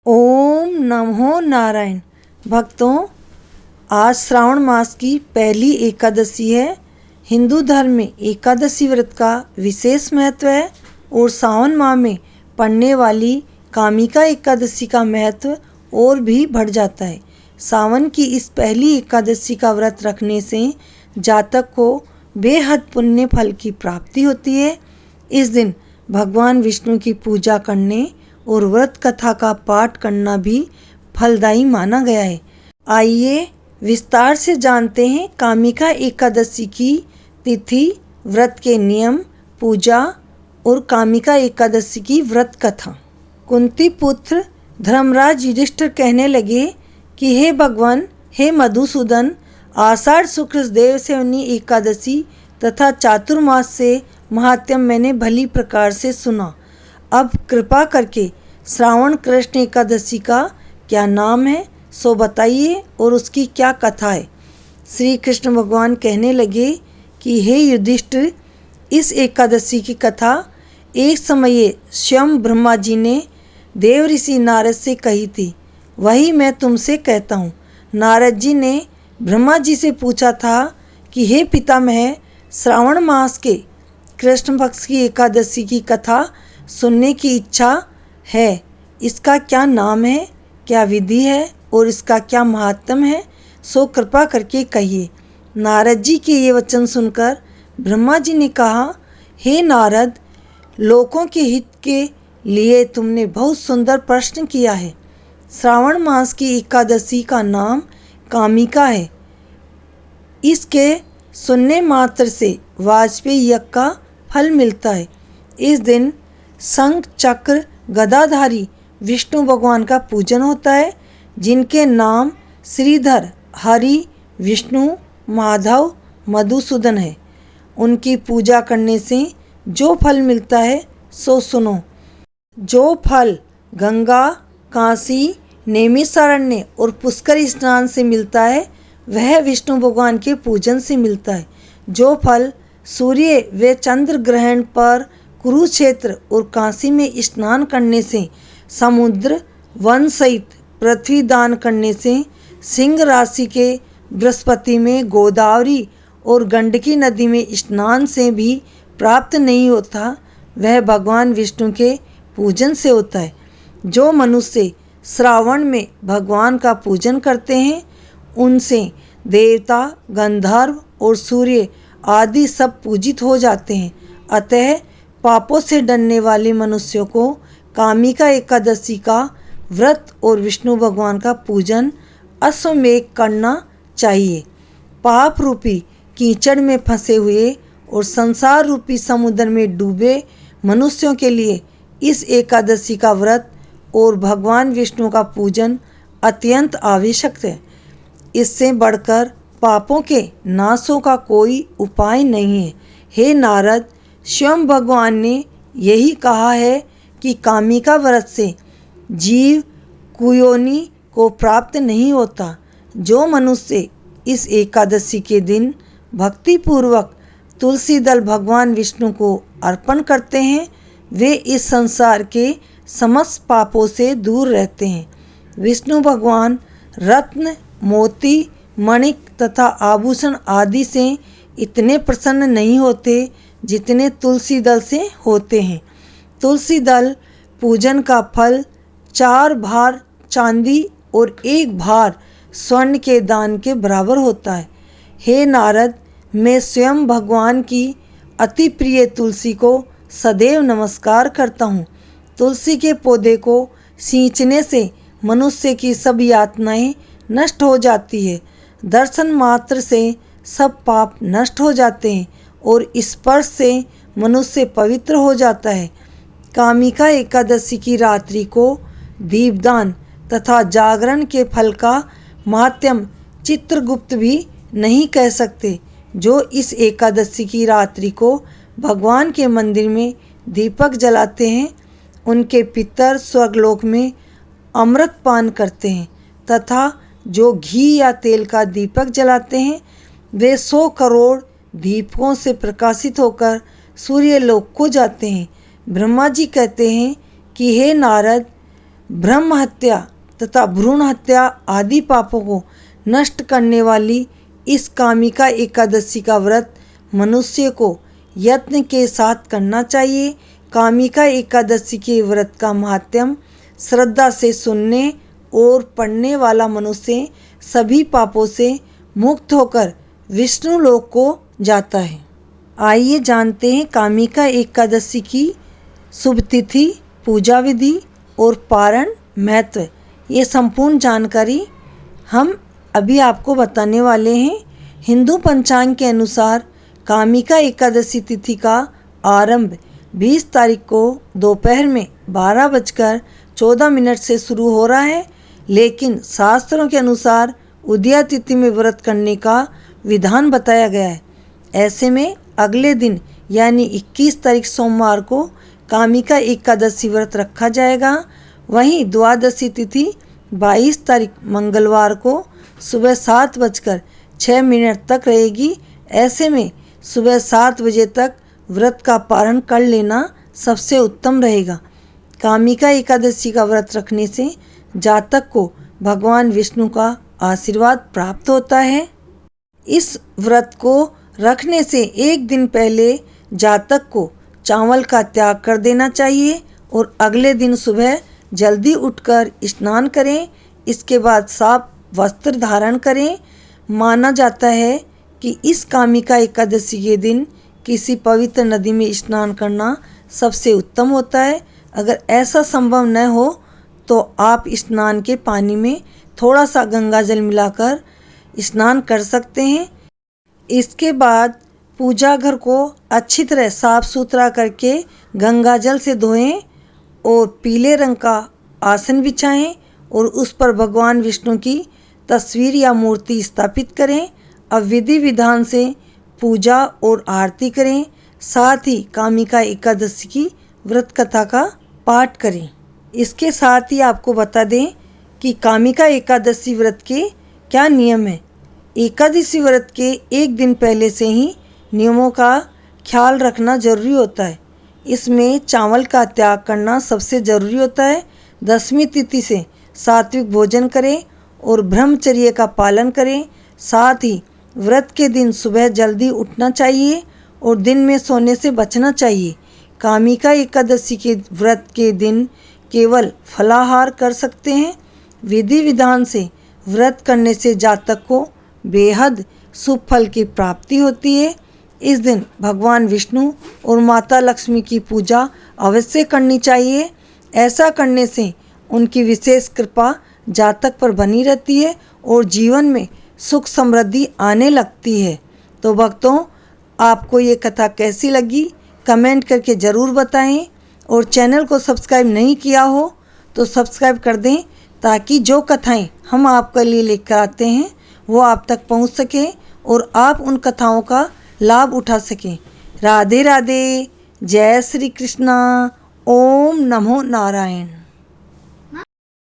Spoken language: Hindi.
ओम नमो नारायण। भक्तों, आज श्रावण मास की पहली एकादशी है। हिंदू धर्म में एकादशी व्रत का विशेष महत्व है और सावन माह में पड़ने वाली कामिका एकादशी का महत्व और भी बढ़ जाता है। सावन की इस पहली एकादशी का व्रत रखने से जातक को बेहद पुण्य फल की प्राप्ति होती है। इस दिन भगवान विष्णु की पूजा करने और व्रत कथा का पाठ करना भी फलदायी माना गया है। आइए विस्तार से जानते हैं कामिका एकादशी की तिथि, व्रत के नियम, पूजा और कामिका एकादशी की व्रत कथा। कुंती पुत्र धर्मराज युधिष्ठिर कहने लगे कि हे भगवान, हे मधुसूदन, आषाढ़ शुक्ल देवसेवनी एकादशी तथा चातुर्मास से महात्म्य मैंने भली प्रकार से सुना। अब कृपा करके श्रावण कृष्ण एकादशी का क्या नाम है सो बताइए और उसकी क्या कथा है। श्री कृष्ण भगवान कहने लगे कि हे युधिष्ठिर, इस एकादशी की कथा एक समय स्वयं ब्रह्मा जी ने देव ऋषि नारद से कही थी, वही मैं तुमसे कहता हूँ। नारद जी ने ब्रह्मा जी से पूछा था कि हे पितामह, श्रावण मास के कृष्ण पक्ष की एकादशी की कथा सुनने की इच्छा है। इसका क्या नाम है, क्या विधि है और इसका क्या महात्म्य है, सो कृपा करके कहिए। नारद जी के ये वचन सुनकर ब्रह्मा जी ने कहा, हे नारद, लोगों के हित के लिए तुमने बहुत सुंदर प्रश्न किया है। श्रावण मास की एकादशी का नाम कामिका है। इसके सुनने मात्र से वाजपेयी यज्ञ का फल मिलता है। इस दिन शंख चक्र गदाधारी विष्णु भगवान का पूजन होता है, जिनके नाम श्रीधर, हरि, विष्णु, माधव, मधुसूदन है। उनकी पूजा करने से जो फल मिलता है सो सुनो। जो फल गंगा, काशी, नैमिषारण्य और पुष्कर स्नान से मिलता है वह विष्णु भगवान के पूजन से मिलता है। जो फल सूर्य व चंद्र ग्रहण पर कुरुक्षेत्र और काशी में स्नान करने से, समुद्र वन सहित पृथ्वी दान करने से, सिंह राशि के बृहस्पति में गोदावरी और गंडकी नदी में स्नान से भी प्राप्त नहीं होता, वह भगवान विष्णु के पूजन से होता है। जो मनुष्य श्रावण में भगवान का पूजन करते हैं, उनसे देवता, गंधर्व और सूर्य आदि सब पूजित हो जाते हैं। अतः पापों से डरने वाले मनुष्यों को कामिका एकादशी का व्रत और विष्णु भगवान का पूजन अश्वमेध करना चाहिए। पाप रूपी कीचड़ में फंसे हुए और संसार रूपी समुद्र में डूबे मनुष्यों के लिए इस एकादशी का व्रत और भगवान विष्णु का पूजन अत्यंत आवश्यक है। इससे बढ़कर पापों के नाशों का कोई उपाय नहीं है। हे नारद, स्वयं भगवान ने यही कहा है कि कामिका व्रत से जीव कुयोनि को प्राप्त नहीं होता। जो मनुष्य इस एकादशी के दिन भक्तिपूर्वक तुलसी दल भगवान विष्णु को अर्पण करते हैं, वे इस संसार के समस्त पापों से दूर रहते हैं। विष्णु भगवान रत्न, मोती, मणिक तथा आभूषण आदि से इतने प्रसन्न नहीं होते जितने तुलसी दल से होते हैं। तुलसी दल पूजन का फल 4 भार चांदी और 1 भार स्वर्ण के दान के बराबर होता है। हे नारद, मैं स्वयं भगवान की अति प्रिय तुलसी को सदैव नमस्कार करता हूँ। तुलसी के पौधे को सींचने से मनुष्य की सब यातनाएं नष्ट हो जाती है। दर्शन मात्र से सब पाप नष्ट हो जाते हैं और स्पर्श से मनुष्य पवित्र हो जाता है। कामिका एकादशी की रात्रि को दीपदान तथा जागरण के फल का महात्म्य चित्रगुप्त भी नहीं कह सकते। जो इस एकादशी की रात्रि को भगवान के मंदिर में दीपक जलाते हैं, उनके पितर स्वर्गलोक में अमृत पान करते हैं तथा जो घी या तेल का दीपक जलाते हैं, वे 100 करोड़ दीपकों से प्रकाशित होकर सूर्य लोक को जाते हैं। ब्रह्मा जी कहते हैं कि हे नारद, ब्रह्म हत्या तथा भ्रूण हत्या आदि पापों को नष्ट करने वाली इस कामिका एकादशी का व्रत मनुष्य को यत्न के साथ करना चाहिए। कामिका एकादशी के व्रत का महात्म्य श्रद्धा से सुनने और पढ़ने वाला मनुष्य सभी पापों से मुक्त होकर विष्णु लोक को जाता है। आइए जानते हैं कामिका एकादशी की शुभ तिथि, पूजा विधि और पारण महत्व। ये संपूर्ण जानकारी हम अभी आपको बताने वाले हैं। हिंदू पंचांग के अनुसार कामिका एकादशी तिथि का आरंभ 20 तारीख को दोपहर में 12:14 से शुरू हो रहा है, लेकिन शास्त्रों के अनुसार उदया तिथि में व्रत करने का विधान बताया गया है। ऐसे में अगले दिन यानी 21 तारीख सोमवार को कामिका एकादशी व्रत रखा जाएगा। वहीं द्वादशी तिथि 22 तारीख मंगलवार को सुबह 7:06 तक रहेगी। ऐसे में सुबह 7 बजे तक व्रत का पारण कर लेना सबसे उत्तम रहेगा। कामिका एकादशी का व्रत रखने से जातक को भगवान विष्णु का आशीर्वाद प्राप्त होता है। इस व्रत को रखने से एक दिन पहले जातक को चावल का त्याग कर देना चाहिए और अगले दिन सुबह जल्दी उठकर स्नान करें। इसके बाद साफ वस्त्र धारण करें। माना जाता है कि इस कामिका एकादशी के दिन किसी पवित्र नदी में स्नान करना सबसे उत्तम होता है। अगर ऐसा संभव न हो तो आप स्नान के पानी में थोड़ा सा गंगा जल मिलाकर स्नान कर सकते हैं। इसके बाद पूजा घर को अच्छी तरह साफ सुथरा करके गंगा जल से धोएं और पीले रंग का आसन बिछाएं और उस पर भगवान विष्णु की तस्वीर या मूर्ति स्थापित करें। अब विधि विधान से पूजा और आरती करें। साथ ही कामिका एकादशी की व्रत कथा का पाठ करें। इसके साथ ही आपको बता दें कि कामिका एकादशी व्रत के क्या नियम हैं। एकादशी व्रत के एक दिन पहले से ही नियमों का ख्याल रखना जरूरी होता है। इसमें चावल का त्याग करना सबसे ज़रूरी होता है। 10वीं तिथि से सात्विक भोजन करें और ब्रह्मचर्य का पालन करें। साथ ही व्रत के दिन सुबह जल्दी उठना चाहिए और दिन में सोने से बचना चाहिए। कामिका एकादशी के व्रत के दिन केवल फलाहार कर सकते हैं। विधि विधान से व्रत करने से जातक को बेहद शुभ फल की प्राप्ति होती है। इस दिन भगवान विष्णु और माता लक्ष्मी की पूजा अवश्य करनी चाहिए। ऐसा करने से उनकी विशेष कृपा जातक पर बनी रहती है और जीवन में सुख समृद्धि आने लगती है। तो भक्तों, आपको ये कथा कैसी लगी कमेंट करके ज़रूर बताएं और चैनल को सब्सक्राइब नहीं किया हो तो सब्सक्राइब कर दें ताकि जो कथाएं हम आपके लिए लेकर आते हैं वो आप तक पहुंच सके और आप उन कथाओं का लाभ उठा सकें। राधे राधे। जय श्री कृष्णा। ओम नमो नारायण।